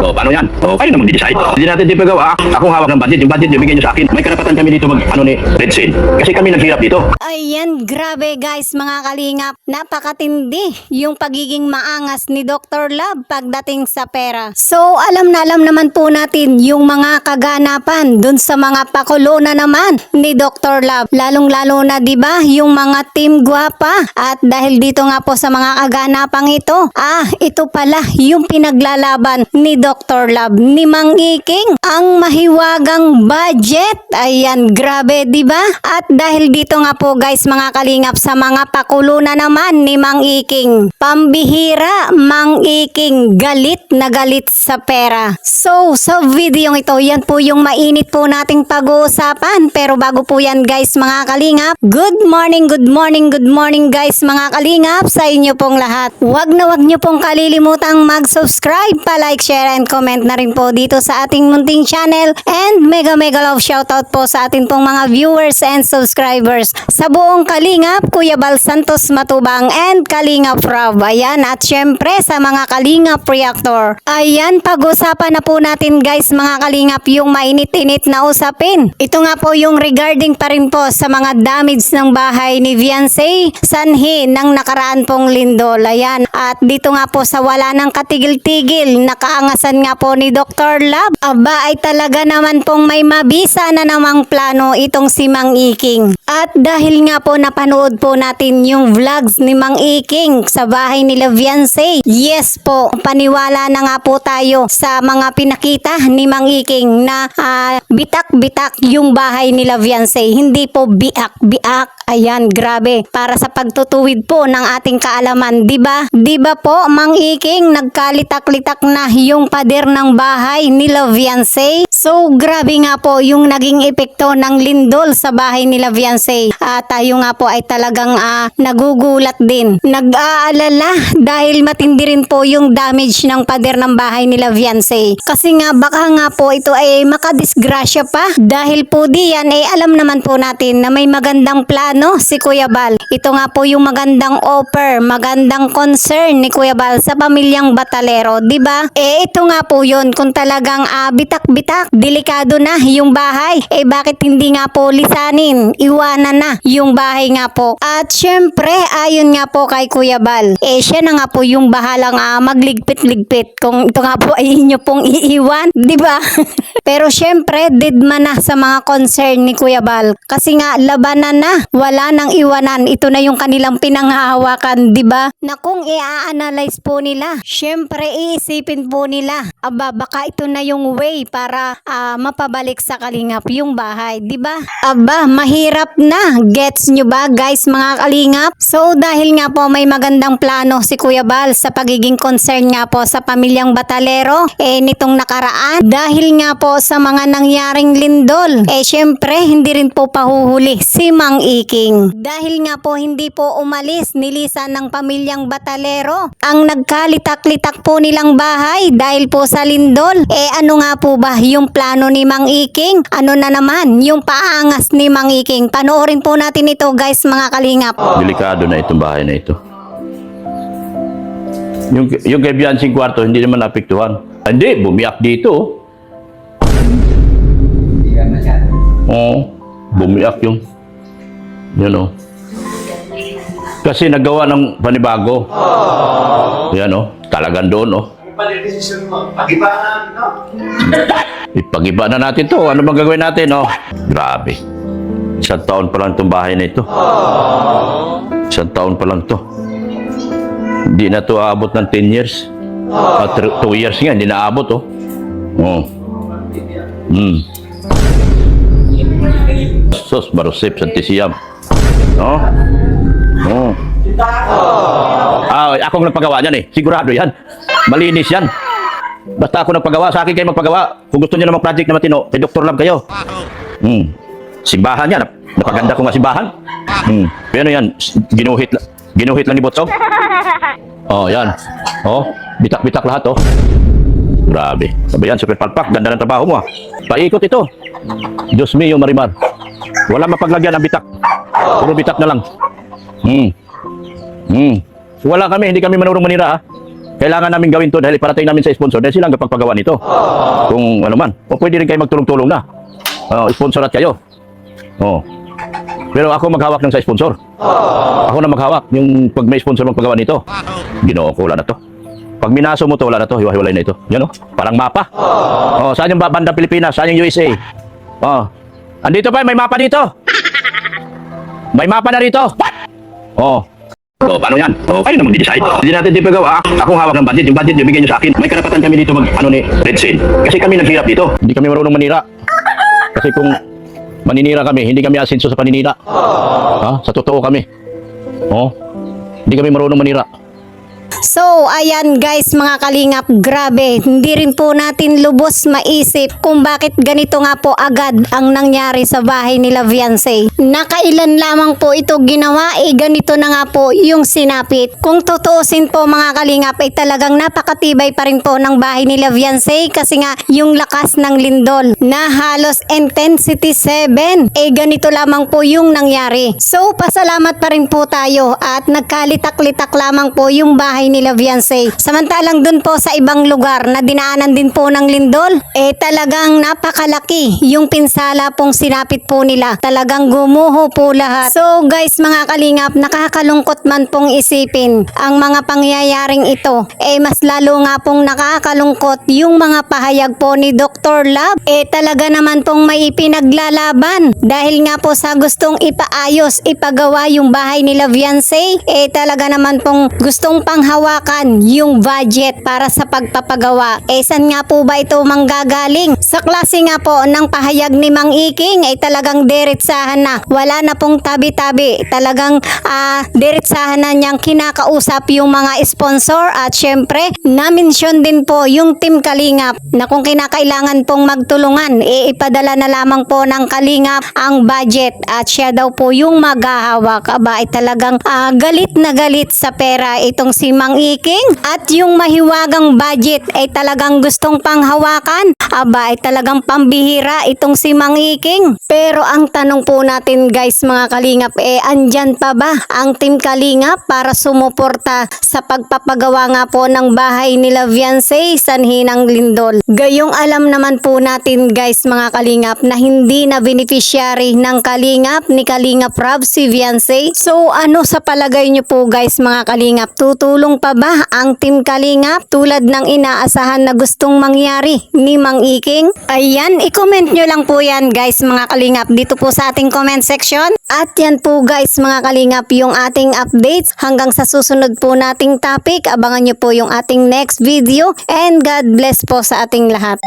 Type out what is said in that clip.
O, paano yan? O, kayo na mag-decide. Hindi natin di pagawa. Akong hawak ng budget. Yung budget yung bigay nyo sa akin. May karapatan kami dito ni Red Seal. Kasi kami naghirap dito. Ayan, grabe guys mga kalingap. Napakatindi yung pagiging maangas ni Dr. Love pagdating sa pera. So alam naman po natin yung mga kaganapan dun sa mga pakulo na naman ni Dr. Love. Lalong-lalo na 'di ba yung mga team guwapa. At dahil dito nga po sa mga kaganapang ito, ito pala yung pinaglalaban ni Dr. Love ni Mang Iking, ang mahiwagang budget. Ayan, grabe 'di ba? At dahil dito nga po guys mga kalingap sa mga pakulo na naman ni Mang Iking, pambihira Mang Iking galit na galit sa pera. So sa video ito, yan po yung mainit po nating pag-uusapan. Pero bago po yan guys mga kalingap, good morning guys mga kalingap sa inyo pong lahat. Wag nyo pong kalilimutang mag-subscribe, pa-like, share and comment na rin po dito sa ating munting channel. And mega love shoutout po sa ating pong mga viewers and subscribers sa buong Kalingap, Kuya Bal Santos Matubang and Kalingap Rob. Ayan, at syempre sa mga Kalingap Reactor. Ayan, pag-usapan na po natin guys mga Kalingap yung mainit-init na usapin. Ito nga po yung regarding pa rin po sa mga damage ng bahay ni Viancy sanhi ng nakaraan pong lindol. Ayan, at dito nga po sa wala ng katigil-tigil, nakaangasan nga po ni Dr. Love. Aba ay talaga naman pong may mabisa na namang plano itong si Mang Iking. At dahil nga po napanood po natin yung vlogs ni Mang Iking sa bahay nila Viancy, yes po, paniwala na nga po tayo sa mga pinakita ni Mang Iking na bitak-bitak yung bahay nila Viancy. Hindi po biak-biak. Ayan, grabe. Para sa pagtutuwid po ng ating kaalaman, di ba? Di ba po, Mang Iking, nagkalitak-litak na yung pader ng bahay nila Viancy? So, grabe nga po yung naging epekto ng lindol sa bahay nila Viancy. Tayo nga po ay talagang nagugulat din. Nag-aalala dahil matindi rin po yung damage ng pader ng bahay nila Viancy. Kasi nga baka nga po ito ay makadisgrasya pa. Dahil po diyan ay alam naman po natin na may magandang plano si Kuya Bal. Ito nga po yung magandang offer, magandang concern ni Kuya Bal sa pamilyang Batalero, di ba? Ito nga po yun, kung talagang bitak-bitak, delikado na yung bahay. Bakit hindi nga po lisanin, iwanan na yung bahay nga po. At syempre, ayon nga po kay Kuya Bal, siya na nga po yung bahalang magligpit-ligpit kung ito nga po ay inyo pong iiwan, di ba? Pero syempre, deadma na sa mga concern ni Kuya Bal. Kasi nga, labanan na, wala nang iwanan. Ito na yung kanilang pinanghahawakan, di ba? Na kung i-analyze po nila, syempre iisipin po nila, baka ito na yung way para mapabalik sa Kalingap yung bahay, di ba? Mahirap na. Gets nyo ba guys mga Kalingap? So dahil nga po may magandang plano si Kuya Bal sa pagiging concern nga po sa pamilyang Batalero, nitong nakaraan, dahil nga po sa mga nangyaring lindol, syempre hindi rin po pahuhuli si Mang Iking. Dahil nga po hindi po umalis nilisan ng pamilyang Batalero ang nagkalitak-litak po nilang bahay dahil po sa lindol. Ano nga po ba yung plano ni Mang Iking? Ano na naman yung paangas ni Mang Iking? Panoorin po natin ito guys mga Kalingap. Delikado na itong bahay na ito. Yung kay Viancy kwarto, hindi naman naapektuhan. Hindi, bumiyak dito. Bumiyak yung kasi nagawa ng panibago. Yan talagang doon Pag-ibaan, no? Ipag-iba na natin to. Ano bang gagawin natin, Grabe. 1 taon pa lang itong bahay na ito. 1 taon pa lang to. Hindi na to aabot ng 10 years. 2 years nga, hindi na aabot, Sos, Barosep, Santisiyam. Ako ang nagpagawa niyan Sigurado yan. Malinis yan. Basta ako nagpagawa, sa akin kayo magpagawa. Kung gusto niyo namang project na matino, kay Dr. Love kayo. Simbahan yan. Napaganda ko nga simbahan. Pero yan, ginuhit lang ni Botsog. Yan. Bitak-bitak lahat, Grabe. Sabi yan, super palpak. Ganda ng trabaho mo, Paikot ito. Diyos mio, Marimar. Wala mapaglagyan ang bitak. Puro bitak na lang. Wala kami, hindi kami manurong manira, Kailangan namin gawin to dahil iparating namin sa sponsor dahil sila ang kapagpagawa nito. Kung ano man. O pwede rin kayo magtulong-tulong na. Sponsor at kayo. Pero ako maghawak ng sa sponsor. Ako na maghawak yung pag may sponsor magpagawa nito. Ginoo ko, wala na to. Pag minaso mo to, wala na to. Hiwa-hiwalay na ito. Yan parang mapa. Saan yung banda Pilipinas? Saan yung USA? Andito pa, may mapa dito. May mapa na rito. Paano yan? Kayo na mag-decide. Hindi natin di pagawa. Ako hawak ng budget. Yung budget nyo, bigyan nyo sa akin. May karapatan kami dito ni Red Seal. Kasi kami naghirap dito. Hindi kami marunong manira. Kasi kung maninira kami, hindi kami asinso sa paninira. Sa totoo kami. Hindi kami marunong manira. So, ayan guys mga kalingap, grabe, hindi rin po natin lubos maisip kung bakit ganito nga po agad ang nangyari sa bahay nila Viancy. Nakailan lamang po ito ginawa, ganito na nga po yung sinapit. Kung tutuusin po mga kalingap, ay talagang napakatibay pa rin po ng bahay nila Viancy kasi nga yung lakas ng lindol na halos intensity 7, ganito lamang po yung nangyari. So, pasalamat pa rin po tayo at nagkalitak-litak lamang po yung bahay nila Viancy. Samantalang dun po sa ibang lugar na dinaanan din po ng lindol, talagang napakalaki yung pinsala pong sinapit po nila. Talagang gumuho po lahat. So guys mga kalingap, nakakalungkot man pong isipin ang mga pangyayaring ito. Mas lalo nga pong nakakalungkot yung mga pahayag po ni Dr. Love. Talaga naman pong may ipinaglalaban dahil nga po sa gustong ipaayos, ipagawa yung bahay nila Viancy. Talaga naman pong gustong panghawakan yung budget para sa pagpapagawa. Saan nga po ba ito manggagaling? Sa klase nga po ng pahayag ni Mang Iking ay talagang diretsahan na. Wala na pong tabi-tabi. Talagang diretsahan na niyang kinakausap yung mga sponsor at syempre na-mention din po yung Team Kalingap na kung kinakailangan pong magtulungan, ipadala na lamang po ng Kalingap ang budget at siya daw po yung maghahawak. Ay talagang galit na galit sa pera itong si Mang Iking at yung mahiwagang budget ay talagang gustong panghawakan. Ay talagang pambihira itong si Mang Iking. Pero ang tanong po natin guys mga kalingap, andyan pa ba ang Team Kalingap para sumuporta sa pagpapagawa nga po ng bahay nila Viancy sanhi ng lindol? Gayong alam naman po natin guys mga kalingap na hindi na beneficiary ng Kalingap ni Kalingap Rob si Viancy. So ano sa palagay nyo po guys mga kalingap, tutulong pa ba ang Team Kalingap tulad ng inaasahan na gustong mangyari ni Mang Iking? Ayan, i-comment nyo lang po yan guys mga kalingap dito po sa ating comment section. At yan po guys mga kalingap yung ating updates. Hanggang sa susunod po nating topic, abangan nyo po yung ating next video and God bless po sa ating lahat.